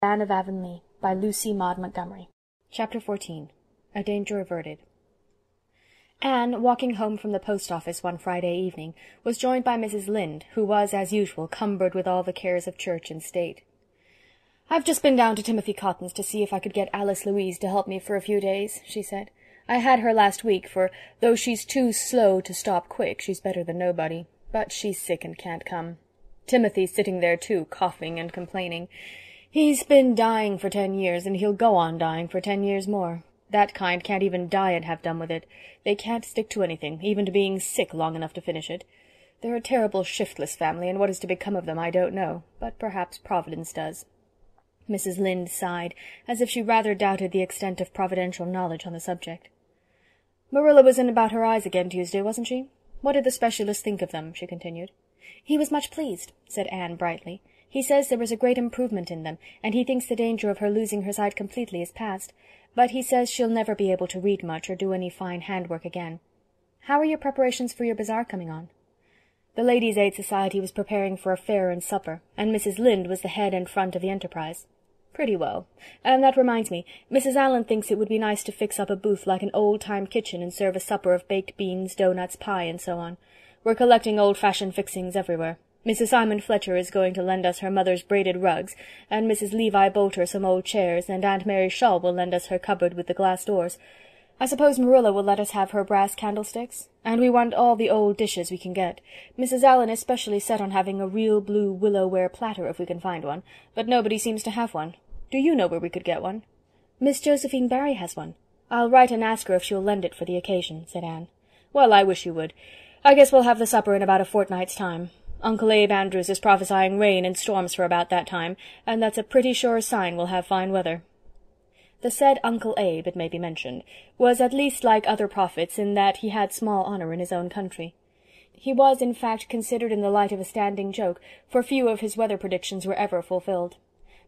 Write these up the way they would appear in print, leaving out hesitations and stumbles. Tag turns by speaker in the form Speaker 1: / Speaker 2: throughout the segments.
Speaker 1: Anne of Avonlea by Lucy Maud Montgomery. Chapter 14. A Danger Averted. Anne, walking home from the post office one Friday evening, was joined by Mrs. Lynde, who was, as usual, cumbered with all the cares of church and state. "I've just been down to Timothy Cotton's to see if I could get Alice Louise to help me for a few days," she said. "I had her last week, for though she's too slow to stop quick, she's better than nobody. But she's sick and can't come. Timothy's sitting there too, coughing and complaining. He's been dying for 10 years, and he'll go on dying for 10 years more. That kind can't even die and have done with it. They can't stick to anything, even to being sick long enough to finish it. They're a terrible shiftless family, and what is to become of them I don't know, but perhaps Providence does." Mrs. Lynde sighed, as if she rather doubted the extent of providential knowledge on the subject. "Marilla was in about her eyes again Tuesday, wasn't she? What did the specialist think of them?" she continued. "He was much pleased," said Anne brightly. "He says there is a great improvement in them, and he thinks the danger of her losing her sight completely is past, but he says she'll never be able to read much or do any fine handwork again. How are your preparations for your bazaar coming on?" The Ladies' Aid Society was preparing for a fair and supper, and Mrs. Lynde was the head and front of the enterprise. "Pretty well. And that reminds me, Mrs. Allen thinks it would be nice to fix up a booth like an old-time kitchen and serve a supper of baked beans, doughnuts, pie, and so on. We're collecting old-fashioned fixings everywhere. Mrs. Simon Fletcher is going to lend us her mother's braided rugs, and Mrs. Levi Bolter some old chairs, and Aunt Mary Shaw will lend us her cupboard with the glass doors. I suppose Marilla will let us have her brass candlesticks, and we want all the old dishes we can get. Mrs. Allen is specially set on having a real blue willow-ware platter if we can find one, but nobody seems to have one. Do you know where we could get one?" "Miss Josephine Barry has one. I'll write and ask her if she'll lend it for the occasion," said Anne. "Well, I wish you would. I guess we'll have the supper in about a fortnight's time. Uncle Abe Andrews is prophesying rain and storms for about that time, and that's a pretty sure sign we'll have fine weather." The said Uncle Abe, it may be mentioned, was at least like other prophets in that he had small honor in his own country. He was, in fact, considered in the light of a standing joke, for few of his weather predictions were ever fulfilled.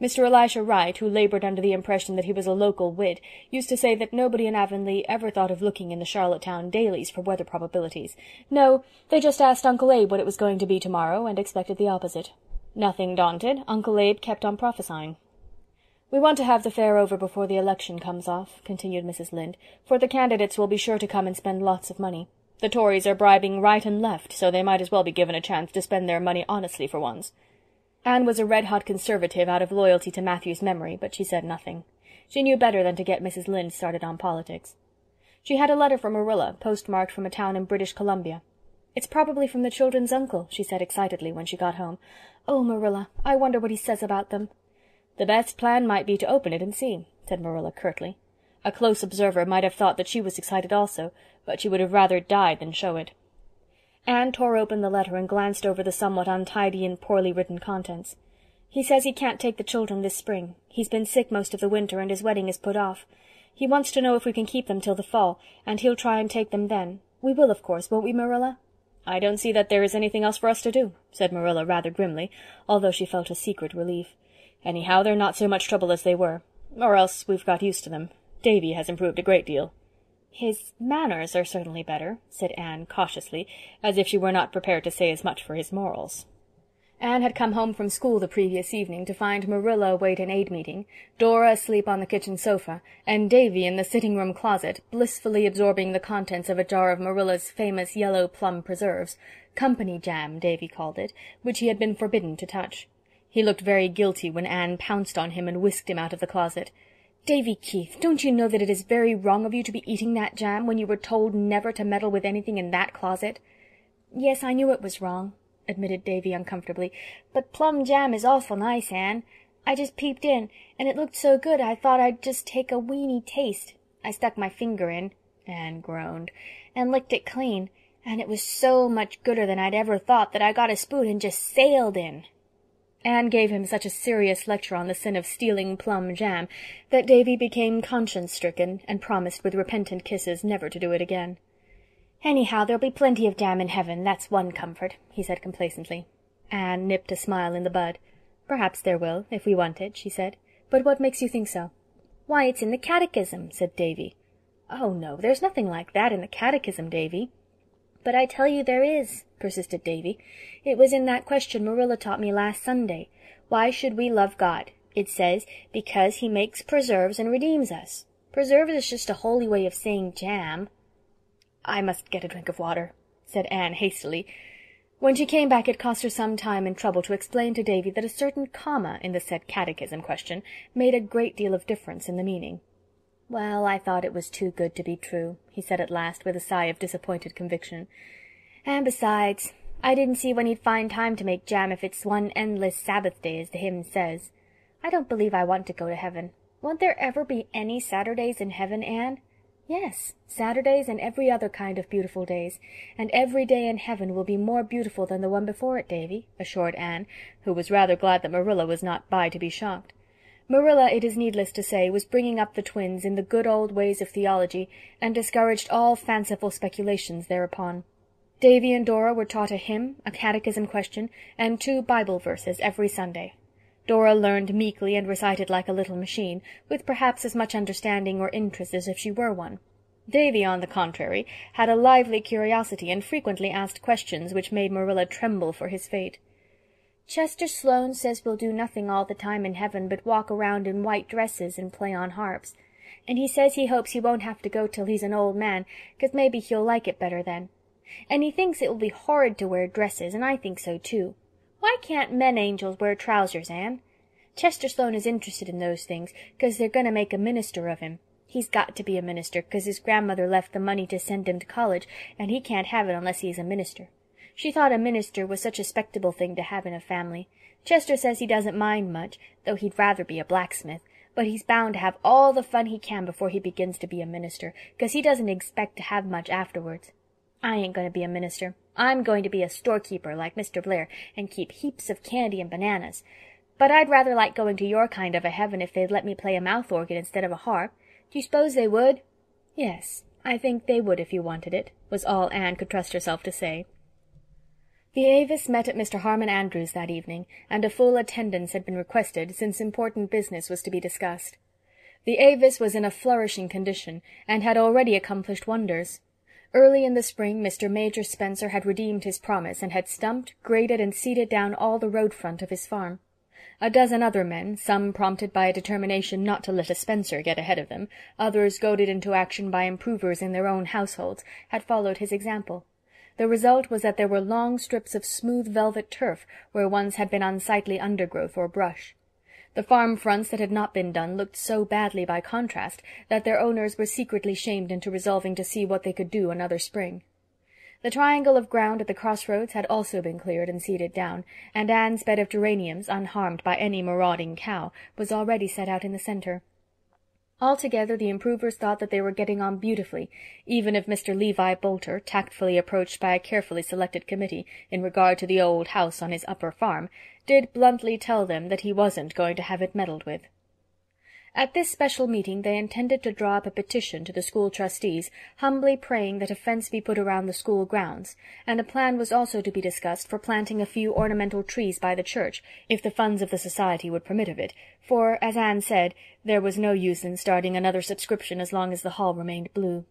Speaker 1: Mr. Elisha Wright, who labored under the impression that he was a local wit, used to say that nobody in Avonlea ever thought of looking in the Charlottetown dailies for weather probabilities. No, they just asked Uncle Abe what it was going to be tomorrow, and expected the opposite. Nothing daunted, Uncle Abe kept on prophesying. "We want to have the fair over before the election comes off," continued Mrs. Lynde, "for the candidates will be sure to come and spend lots of money. The Tories are bribing right and left, so they might as well be given a chance to spend their money honestly for once." Anne was a red-hot conservative out of loyalty to Matthew's memory, but she said nothing. She knew better than to get Mrs. Lynde started on politics. She had a letter from Marilla, postmarked from a town in British Columbia. "It's probably from the children's uncle," she said excitedly when she got home. "Oh, Marilla, I wonder what he says about them." "The best plan might be to open it and see," said Marilla curtly. A close observer might have thought that she was excited also, but she would have rather died than show it. Anne tore open the letter and glanced over the somewhat untidy and poorly written contents. "He says he can't take the children this spring. He's been sick most of the winter, and his wedding is put off. He wants to know if we can keep them till the fall, and he'll try and take them then. We will, of course, won't we, Marilla?" "I don't see that there is anything else for us to do," said Marilla rather grimly, although she felt a secret relief. "Anyhow, they're not so much trouble as they were. Or else we've got used to them. Davy has improved a great deal." "His manners are certainly better," said Anne cautiously, as if she were not prepared to say as much for his morals. Anne had come home from school the previous evening to find Marilla await an aid meeting, Dora asleep on the kitchen sofa, and Davy in the sitting-room closet, blissfully absorbing the contents of a jar of Marilla's famous yellow plum preserves, company jam, Davy called it, which he had been forbidden to touch. He looked very guilty when Anne pounced on him and whisked him out of the closet. "Davy Keith, don't you know that it is very wrong of you to be eating that jam when you were told never to meddle with anything in that closet?" "Yes, I knew it was wrong," admitted Davy uncomfortably, "but plum jam is awful nice, Anne. I just peeped in, and it looked so good I thought I'd just take a weeny taste. I stuck my finger in," Anne groaned, "and licked it clean, and it was so much gooder than I'd ever thought that I got a spoon and just sailed in." Anne gave him such a serious lecture on the sin of stealing plum jam that Davy became conscience-stricken and promised with repentant kisses never to do it again. "Anyhow, there'll be plenty of jam in heaven, that's one comfort," he said complacently. Anne nipped a smile in the bud. "Perhaps there will, if we want it," she said. "But what makes you think so?" "Why, it's in the catechism," said Davy. "Oh, no, there's nothing like that in the catechism, Davy." "But I tell you there is," persisted Davy. "It was in that question Marilla taught me last Sunday. Why should we love God? It says, because he makes preserves and redeems us. Preserves is just a holy way of saying jam." "I must get a drink of water," said Anne hastily. When she came back it cost her some time and trouble to explain to Davy that a certain comma in the said catechism question made a great deal of difference in the meaning. "Well, I thought it was too good to be true," he said at last, with a sigh of disappointed conviction. "And besides, I didn't see when he'd find time to make jam if it's one endless Sabbath day, as the hymn says. I don't believe I want to go to heaven. Won't there ever be any Saturdays in heaven, Anne?" "Yes, Saturdays and every other kind of beautiful days, and every day in heaven will be more beautiful than the one before it, Davy," assured Anne, who was rather glad that Marilla was not by to be shocked. Marilla, it is needless to say, was bringing up the twins in the good old ways of theology, and discouraged all fanciful speculations thereupon. Davy and Dora were taught a hymn, a catechism question, and 2 Bible verses every Sunday. Dora learned meekly and recited like a little machine, with perhaps as much understanding or interest as if she were one. Davy, on the contrary, had a lively curiosity and frequently asked questions which made Marilla tremble for his fate. "Chester Sloane says we'll do nothing all the time in heaven but walk around in white dresses and play on harps. And he says he hopes he won't have to go till he's an old man, 'cause maybe he'll like it better then. And he thinks it will be horrid to wear dresses, and I think so too. Why can't men angels wear trousers, Anne? Chester Sloane is interested in those things, 'cause they're going to make a minister of him. He's got to be a minister, 'cause his grandmother left the money to send him to college, and he can't have it unless he's a minister. She thought a minister was such a 'spectable thing to have in a family. Chester says he doesn't mind much, though he'd rather be a blacksmith, but he's bound to have all the fun he can before he begins to be a minister, 'cause he doesn't expect to have much afterwards. I ain't going to be a minister. I'm going to be a storekeeper like Mr. Blair and keep heaps of candy and bananas. But I'd rather like going to your kind of a heaven if they'd let me play a mouth organ instead of a harp. Do you suppose they would?" "Yes, I think they would if you wanted it," was all Anne could trust herself to say. The Avis met at Mr. Harmon Andrews that evening, and a full attendance had been requested, since important business was to be discussed. The Avis was in a flourishing condition, and had already accomplished wonders. Early in the spring Mr. Major Spencer had redeemed his promise, and had stumped, graded, and seeded down all the road front of his farm. A dozen other men, some prompted by a determination not to let a Spencer get ahead of them, others goaded into action by improvers in their own households, had followed his example. The result was that there were long strips of smooth velvet turf where once had been unsightly undergrowth or brush. The farm fronts that had not been done looked so badly by contrast that their owners were secretly shamed into resolving to see what they could do another spring. The triangle of ground at the crossroads had also been cleared and seeded down, and Anne's bed of geraniums, unharmed by any marauding cow, was already set out in the center. Altogether the improvers thought that they were getting on beautifully, even if Mr. Levi Boulter, tactfully approached by a carefully selected committee in regard to the old house on his upper farm, did bluntly tell them that he wasn't going to have it meddled with. At this special meeting they intended to draw up a petition to the school trustees, humbly praying that a fence be put around the school grounds, and a plan was also to be discussed for planting a few ornamental trees by the church, if the funds of the society would permit of it, for, as Anne said, there was no use in starting another subscription as long as the hall remained blue.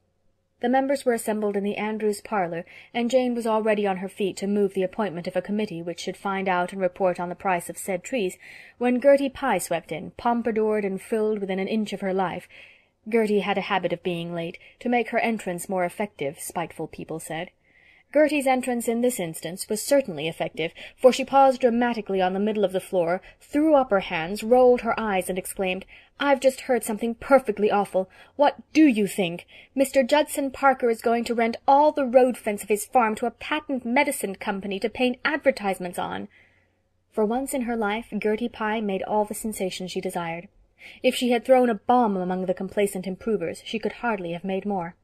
Speaker 1: The members were assembled in the Andrews parlor, and Jane was already on her feet to move the appointment of a committee which should find out and report on the price of said trees, when Gertie Pye swept in, pompadoured and frilled within an inch of her life. Gertie had a habit of being late, to make her entrance more effective, spiteful people said. Gertie's entrance in this instance was certainly effective, for she paused dramatically on the middle of the floor, threw up her hands, rolled her eyes, and exclaimed, "I've just heard something perfectly awful. What do you think? Mr. Judson Parker is going to rent all the road fence of his farm to a patent medicine company to paint advertisements on." For once in her life Gertie Pye made all the sensation she desired. If she had thrown a bomb among the complacent improvers, she could hardly have made more.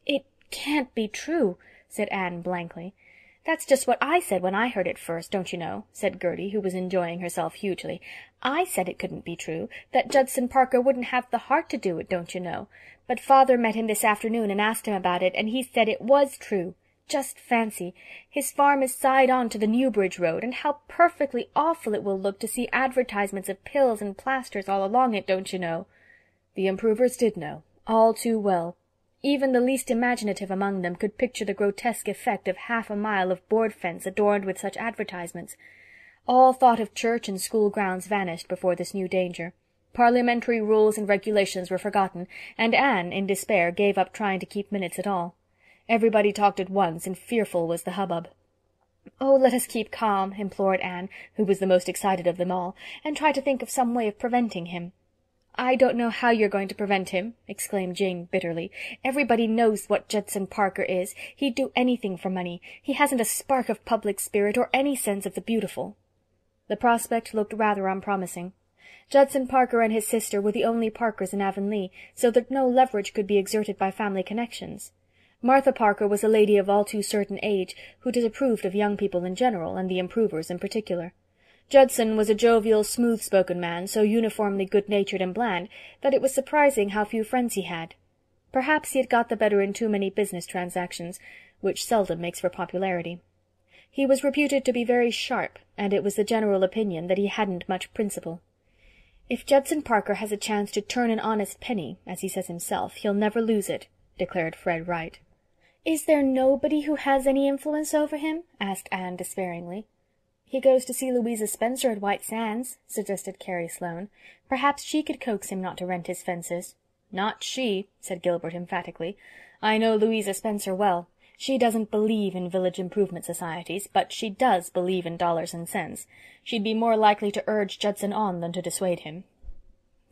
Speaker 1: "It can't be true," said Anne blankly. "That's just what I said when I heard it first, don't you know," said Gertie, who was enjoying herself hugely. "I said it couldn't be true, that Judson Parker wouldn't have the heart to do it, don't you know. But father met him this afternoon and asked him about it, and he said it was true. Just fancy, his farm is side on to the Newbridge Road, and how perfectly awful it will look to see advertisements of pills and plasters all along it, don't you know." The improvers did know, all too well. Even the least imaginative among them could picture the grotesque effect of half a mile of board fence adorned with such advertisements. All thought of church and school grounds vanished before this new danger. Parliamentary rules and regulations were forgotten, and Anne, in despair, gave up trying to keep minutes at all. Everybody talked at once, and fearful was the hubbub. "Oh, let us keep calm," implored Anne, who was the most excited of them all, "and try to think of some way of preventing him." "I don't know how you're going to prevent him," exclaimed Jane bitterly. "Everybody knows what Judson Parker is. He'd do anything for money. He hasn't a spark of public spirit or any sense of the beautiful." The prospect looked rather unpromising. Judson Parker and his sister were the only Parkers in Avonlea, so that no leverage could be exerted by family connections. Martha Parker was a lady of all too certain age, who disapproved of young people in general, and the improvers in particular. Judson was a jovial, smooth-spoken man, so uniformly good-natured and bland that it was surprising how few friends he had. Perhaps he had got the better in too many business transactions, which seldom makes for popularity. He was reputed to be very sharp, and it was the general opinion that he hadn't much principle. "If Judson Parker has a chance to turn an honest penny, as he says himself, he'll never lose it," declared Fred Wright. "Is there nobody who has any influence over him?" asked Anne despairingly. "He goes to see Louisa Spencer at White Sands," suggested Carrie Sloane. "Perhaps she could coax him not to rent his fences." "Not she," said Gilbert emphatically. "I know Louisa Spencer well. She doesn't believe in village improvement societies, but she does believe in dollars and cents. She'd be more likely to urge Judson on than to dissuade him."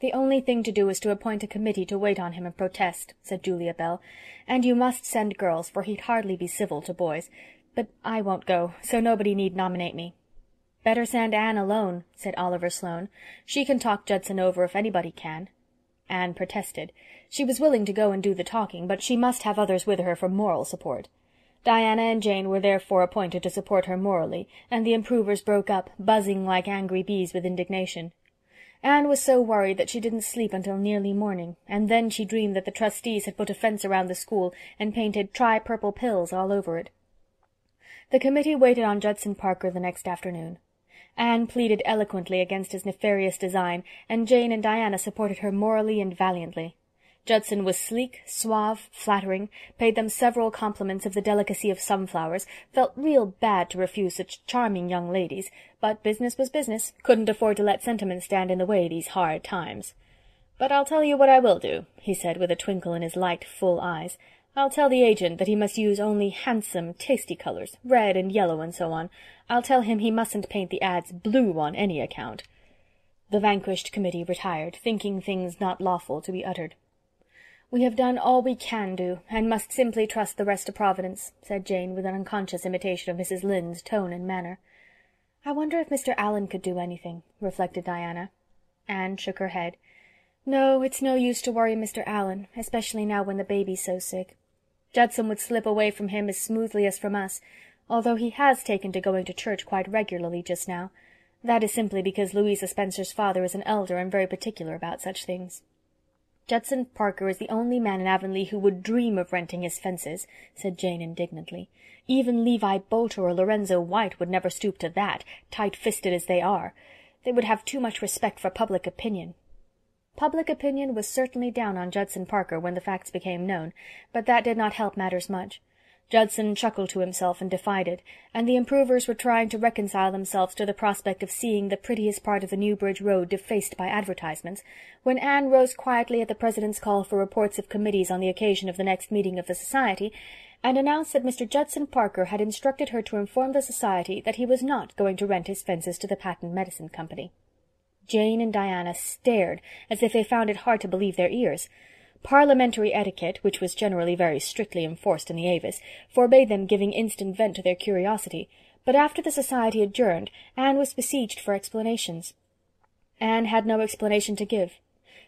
Speaker 1: "The only thing to do is to appoint a committee to wait on him and protest," said Julia Bell. "And you must send girls, for he'd hardly be civil to boys. But I won't go, so nobody need nominate me." "Better send Anne alone," said Oliver Sloane. "She can talk Judson over if anybody can." Anne protested. She was willing to go and do the talking, but she must have others with her for moral support. Diana and Jane were therefore appointed to support her morally, and the improvers broke up, buzzing like angry bees with indignation. Anne was so worried that she didn't sleep until nearly morning, and then she dreamed that the trustees had put a fence around the school and painted "Try Purple Pills" all over it. The committee waited on Judson Parker the next afternoon. Anne pleaded eloquently against his nefarious design, and Jane and Diana supported her morally and valiantly. Judson was sleek, suave, flattering, paid them several compliments of the delicacy of sunflowers, felt real bad to refuse such charming young ladies, but business was business, couldn't afford to let sentiment stand in the way these hard times. "But I'll tell you what I will do," he said with a twinkle in his light, full eyes. "I'll tell the agent that he must use only handsome, tasty colors, red and yellow and so on. I'll tell him he mustn't paint the ads blue on any account." The vanquished committee retired, thinking things not lawful to be uttered. "We have done all we can do, and must simply trust the rest to Providence," said Jane, with an unconscious imitation of Mrs. Lynde's tone and manner. "I wonder if Mr. Allen could do anything," reflected Diana. Anne shook her head. "No, it's no use to worry Mr. Allen, especially now when the baby's so sick. Judson would slip away from him as smoothly as from us, although he has taken to going to church quite regularly just now. That is simply because Louisa Spencer's father is an elder and very particular about such things." "Judson Parker is the only man in Avonlea who would dream of renting his fences," said Jane indignantly. "Even Levi Bolter or Lorenzo White would never stoop to that, tight-fisted as they are. They would have too much respect for public opinion." Public opinion was certainly down on Judson Parker when the facts became known, but that did not help matters much. Judson chuckled to himself and defied it, and the improvers were trying to reconcile themselves to the prospect of seeing the prettiest part of the Newbridge Road defaced by advertisements, when Anne rose quietly at the president's call for reports of committees on the occasion of the next meeting of the society, and announced that Mr. Judson Parker had instructed her to inform the society that he was not going to rent his fences to the Patent Medicine Company. Jane and Diana stared as if they found it hard to believe their ears. Parliamentary etiquette, which was generally very strictly enforced in the Avis, forbade them giving instant vent to their curiosity, but after the society adjourned, Anne was besieged for explanations. Anne had no explanation to give.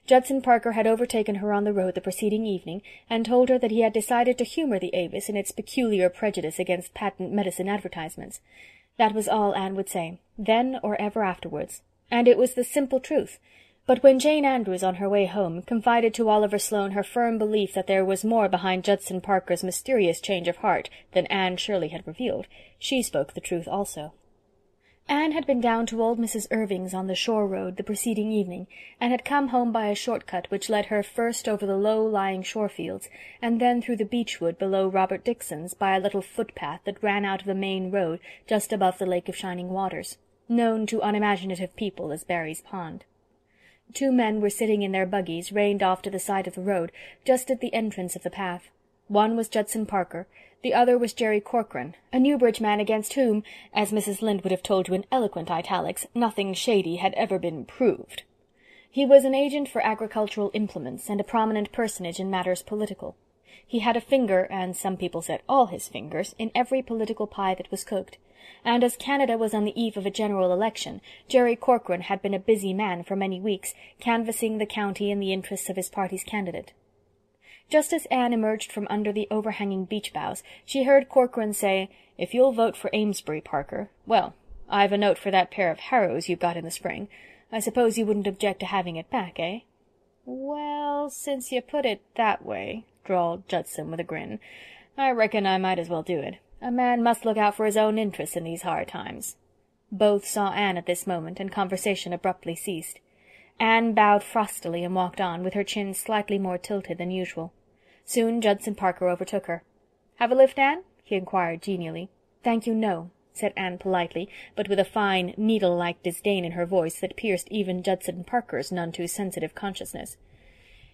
Speaker 1: Judson Parker had overtaken her on the road the preceding evening, and told her that he had decided to humour the Avis in its peculiar prejudice against patent medicine advertisements. That was all Anne would say, then or ever afterwards, and it was the simple truth. But when Jane Andrews, on her way home, confided to Oliver Sloane her firm belief that there was more behind Judson Parker's mysterious change of heart than Anne Shirley had revealed, she spoke the truth also. Anne had been down to old Mrs. Irving's on the shore road the preceding evening, and had come home by a short cut which led her first over the low-lying shore fields, and then through the beechwood below Robert Dixon's by a little footpath that ran out of the main road just above the Lake of Shining Waters. known to unimaginative people as Barry's Pond. Two men were sitting in their buggies, reined off to the side of the road, just at the entrance of the path. One was Judson Parker, the other was Jerry Corcoran, a Newbridge man against whom, as Mrs. Lynde would have told you in eloquent italics, nothing shady had ever been proved. He was an agent for agricultural implements, and a prominent personage in matters political. He had a finger, and some people said all his fingers, in every political pie that was cooked. And as Canada was on the eve of a general election, Jerry Corcoran had been a busy man for many weeks, canvassing the county in the interests of his party's candidate. Just as Anne emerged from under the overhanging beech boughs, she heard Corcoran say, "If you'll vote for Amesbury, Parker, well, I've a note for that pair of harrows you got in the spring. I suppose you wouldn't object to having it back, eh?" "Well, since you put it that way," drawled Judson with a grin, "I reckon I might as well do it. A man must look out for his own interests in these hard times." Both saw Anne at this moment, and conversation abruptly ceased. Anne bowed frostily and walked on, with her chin slightly more tilted than usual. Soon Judson Parker overtook her. "Have a lift, Anne?" he inquired genially. "Thank you, no," said Anne politely, but with a fine, needle-like disdain in her voice that pierced even Judson Parker's none too sensitive consciousness.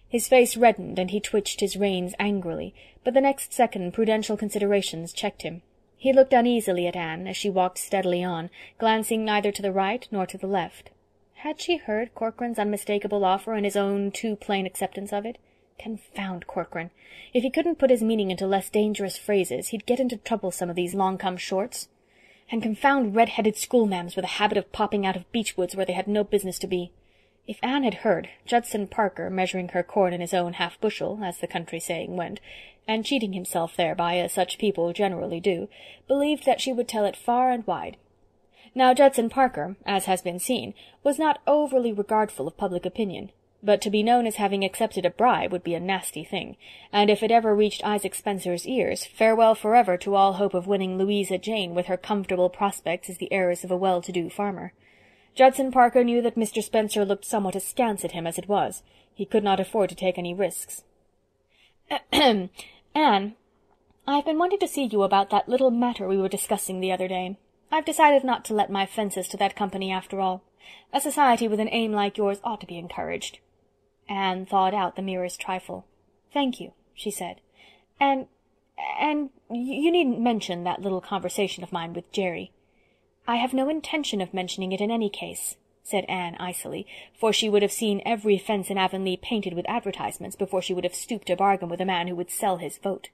Speaker 1: His face reddened, and he twitched his reins angrily, but the next second prudential considerations checked him. He looked uneasily at Anne, as she walked steadily on, glancing neither to the right nor to the left. Had she heard Corcoran's unmistakable offer and his own too plain acceptance of it? Confound Corcoran! If he couldn't put his meaning into less dangerous phrases, he'd get into trouble some of these long-come-shorts. And confound red-headed schoolma'ams with a habit of popping out of beech-woods where they had no business to be. If Anne had heard, Judson Parker, measuring her corn in his own half-bushel, as the country saying went, and cheating himself thereby, as such people generally do, believed that she would tell it far and wide. Now Judson Parker, as has been seen, was not overly regardful of public opinion, but to be known as having accepted a bribe would be a nasty thing, and if it ever reached Isaac Spencer's ears, farewell forever to all hope of winning Louisa Jane with her comfortable prospects as the heiress of a well-to-do farmer. Judson Parker knew that Mr. Spencer looked somewhat askance at him as it was. He could not afford to take any risks. "Ahem! Anne, I've been wanting to see you about that little matter we were discussing the other day. I've decided not to let my fences to that company after all. A society with an aim like yours ought to be encouraged." Anne thawed out the merest trifle. "Thank you," she said. And you needn't mention that little conversation of mine with Jerry." "I have no intention of mentioning it in any case," said Anne icily, for she would have seen every fence in Avonlea painted with advertisements before she would have stooped to bargain with a man who would sell his vote.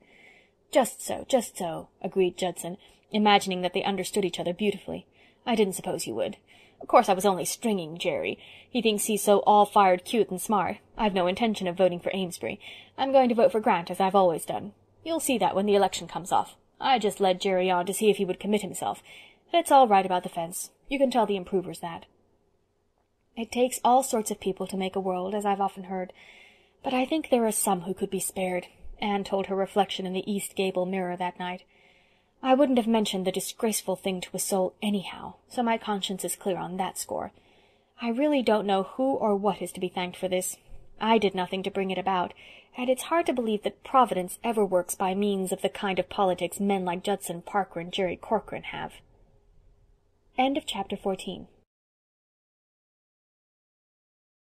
Speaker 1: Just so," agreed Judson, imagining that they understood each other beautifully. "I didn't suppose you would. Of course I was only stringing Jerry. He thinks he's so all-fired cute and smart. I've no intention of voting for Amesbury. I'm going to vote for Grant, as I've always done. You'll see that when the election comes off. I just led Jerry on to see if he would commit himself. And it's all right about the fence. You can tell the improvers that." "It takes all sorts of people to make a world, as I've often heard. But I think there are some who could be spared," Anne told her reflection in the east gable mirror that night. "I wouldn't have mentioned the disgraceful thing to a soul anyhow, so my conscience is clear on that score. I really don't know who or what is to be thanked for this. I did nothing to bring it about, and it's hard to believe that Providence ever works by means of the kind of politics men like Judson Parker and Jerry Corcoran have." End of chapter 14.